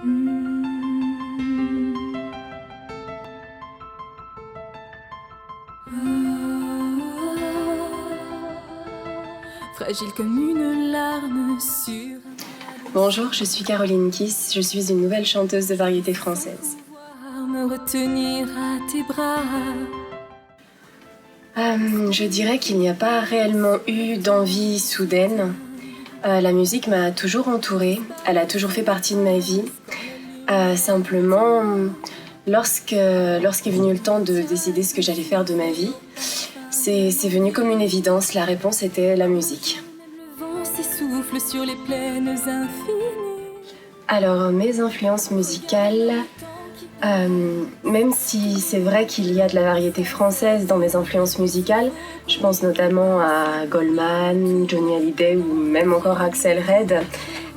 Fragile comme une larme sur... Bonjour, je suis Caroline Kiss, je suis une nouvelle chanteuse de variété française. Me retenir à tes bras. Je dirais qu'il n'y a pas réellement eu d'envie soudaine. La musique m'a toujours entourée, elle a toujours fait partie de ma vie. Simplement, lorsqu'est venu le temps de décider ce que j'allais faire de ma vie, c'est venu comme une évidence, la réponse était la musique. Le vent s'essouffle sur les plaines infinies. Alors, mes influences musicales, même si c'est vrai qu'il y a de la variété française dans mes influences musicales, je pense notamment à Goldman, Johnny Hallyday ou même encore Axel Red,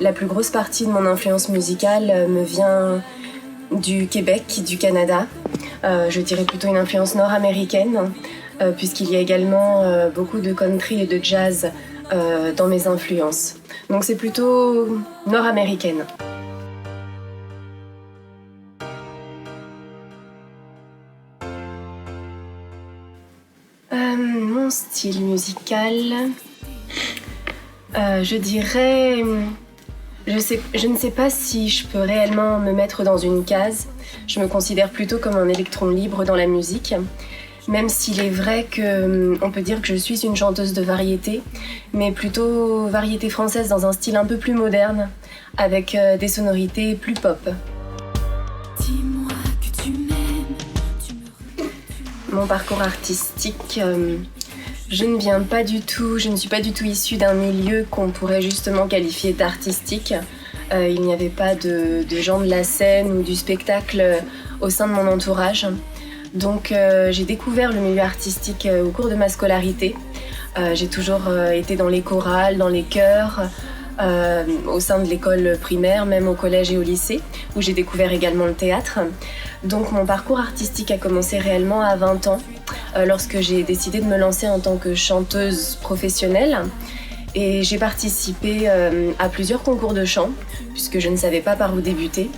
la plus grosse partie de mon influence musicale me vient du Québec, du Canada. Je dirais plutôt une influence nord-américaine, puisqu'il y a également beaucoup de country et de jazz dans mes influences. Donc c'est plutôt nord-américaine. Mon style musical, je dirais... Je ne sais pas si je peux réellement me mettre dans une case. Je me considère plutôt comme un électron libre dans la musique. Même s'il est vrai qu'on peut dire que je suis une chanteuse de variété, mais plutôt variété française dans un style un peu plus moderne, avec des sonorités plus pop. Dis-moi que tu m'aimes. Mon parcours artistique, je ne suis pas du tout issue d'un milieu qu'on pourrait justement qualifier d'artistique. Il n'y avait pas de gens de la scène ou du spectacle au sein de mon entourage. Donc j'ai découvert le milieu artistique au cours de ma scolarité. J'ai toujours été dans les chorales, dans les chœurs, au sein de l'école primaire, même au collège et au lycée, où j'ai découvert également le théâtre. Donc mon parcours artistique a commencé réellement à 20 ans, lorsque j'ai décidé de me lancer en tant que chanteuse professionnelle. Et j'ai participé à plusieurs concours de chant, puisque je ne savais pas par où débuter.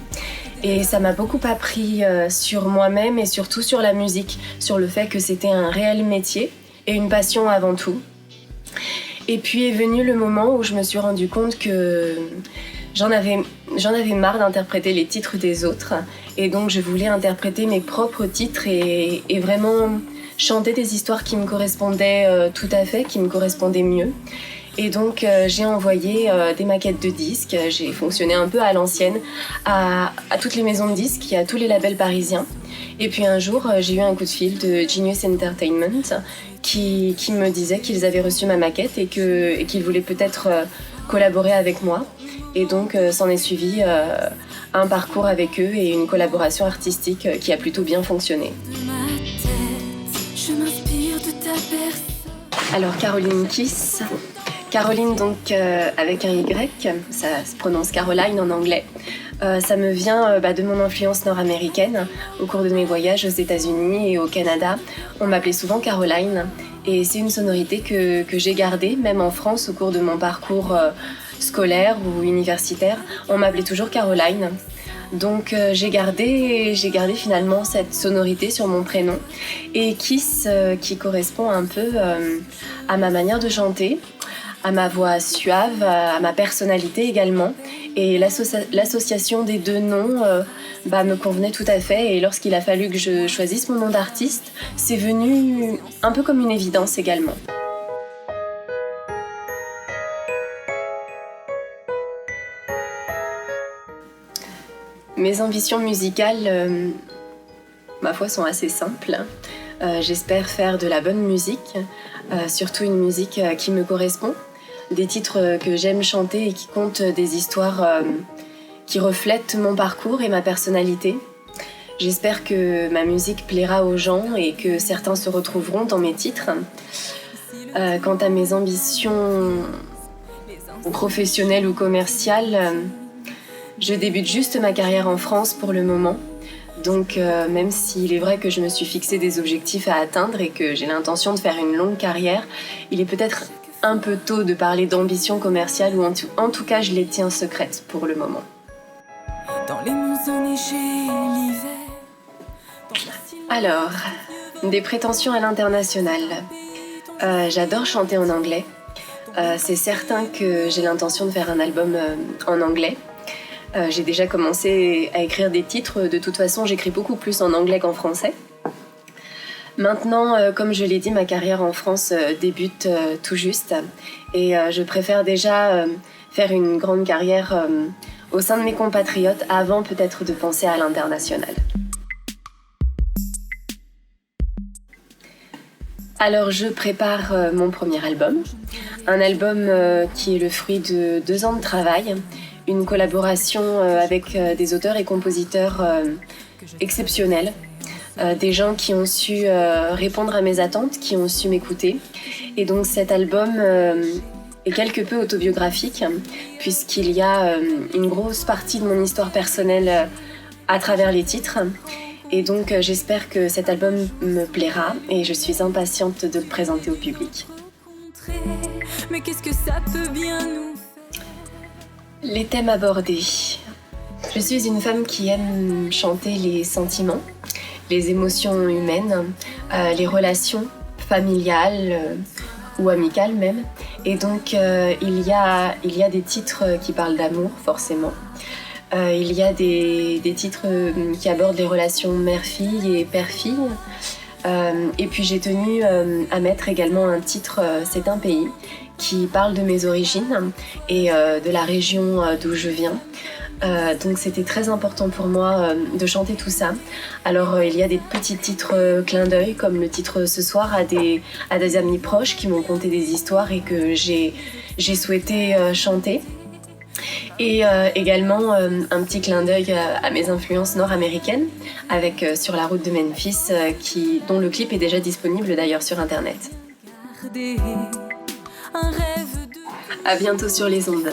Et ça m'a beaucoup appris sur moi-même et surtout sur la musique, sur le fait que c'était un réel métier et une passion avant tout. Et puis est venu le moment où je me suis rendu compte que j'en avais marre d'interpréter les titres des autres. Et donc je voulais interpréter mes propres titres et vraiment chanter des histoires qui me correspondaient tout à fait, qui me correspondaient mieux. Et donc j'ai envoyé des maquettes de disques, j'ai fonctionné un peu à l'ancienne, à toutes les maisons de disques et à tous les labels parisiens. Et puis un jour, j'ai eu un coup de fil de Genius Entertainment qui me disait qu'ils avaient reçu ma maquette et qu'ils voulaient peut-être collaborer avec moi. Et donc s'en est suivi un parcours avec eux et une collaboration artistique qui a plutôt bien fonctionné. Alors Caroline Kiss... Caroline, donc avec un Y, ça se prononce Caroline en anglais. Ça me vient de mon influence nord-américaine. Au cours de mes voyages aux États-Unis et au Canada, on m'appelait souvent Caroline. Et c'est une sonorité que j'ai gardée, même en France, au cours de mon parcours scolaire ou universitaire. On m'appelait toujours Caroline. Donc j'ai gardé finalement cette sonorité sur mon prénom. Et Kiss, qui correspond un peu à ma manière de chanter, à ma voix suave, à ma personnalité également. Et l'association des deux noms me convenait tout à fait. Et lorsqu'il a fallu que je choisisse mon nom d'artiste, c'est venu un peu comme une évidence également. Mes ambitions musicales, ma foi, sont assez simples. J'espère faire de la bonne musique, surtout une musique qui me correspond. Des titres que j'aime chanter et qui content des histoires qui reflètent mon parcours et ma personnalité. J'espère que ma musique plaira aux gens et que certains se retrouveront dans mes titres. Quant à mes ambitions professionnelles ou commerciales, je débute juste ma carrière en France pour le moment. Donc même s'il est vrai que je me suis fixé des objectifs à atteindre et que j'ai l'intention de faire une longue carrière, il est peut-être un peu tôt de parler d'ambition commerciale ou en tout cas je les tiens secrètes pour le moment. dans les monts enneigés l'hiver. Alors, des prétentions à l'international. J'adore chanter en anglais. C'est certain que j'ai l'intention de faire un album en anglais. J'ai déjà commencé à écrire des titres. De toute façon, j'écris beaucoup plus en anglais qu'en français. Maintenant, comme je l'ai dit, ma carrière en France débute tout juste. Et je préfère déjà faire une grande carrière au sein de mes compatriotes avant peut-être de penser à l'international. Alors je prépare mon premier album. Un album qui est le fruit de 2 ans de travail. Une collaboration avec des auteurs et compositeurs exceptionnels. Des gens qui ont su répondre à mes attentes, qui ont su m'écouter. Et donc cet album est quelque peu autobiographique, puisqu'il y a une grosse partie de mon histoire personnelle à travers les titres. Et donc j'espère que cet album me plaira et je suis impatiente de le présenter au public. Mais qu'est-ce que ça peut bien nous faire? Les thèmes abordés. Je suis une femme qui aime chanter les sentiments, les émotions humaines, les relations familiales ou amicales même. Et donc il y a des titres qui parlent d'amour forcément. Il y a des titres qui abordent les relations mère-fille et père-fille. Et puis j'ai tenu à mettre également un titre, C'est un pays, qui parle de mes origines et de la région d'où je viens. Donc c'était très important pour moi de chanter tout ça. Alors il y a des petits titres clins d'œil, comme le titre ce soir à des amis proches qui m'ont conté des histoires et que j'ai souhaité chanter. Et également un petit clin d'œil à mes influences nord-américaines avec Sur la route de Memphis dont le clip est déjà disponible d'ailleurs sur internet. Un rêve de... À bientôt sur les ondes.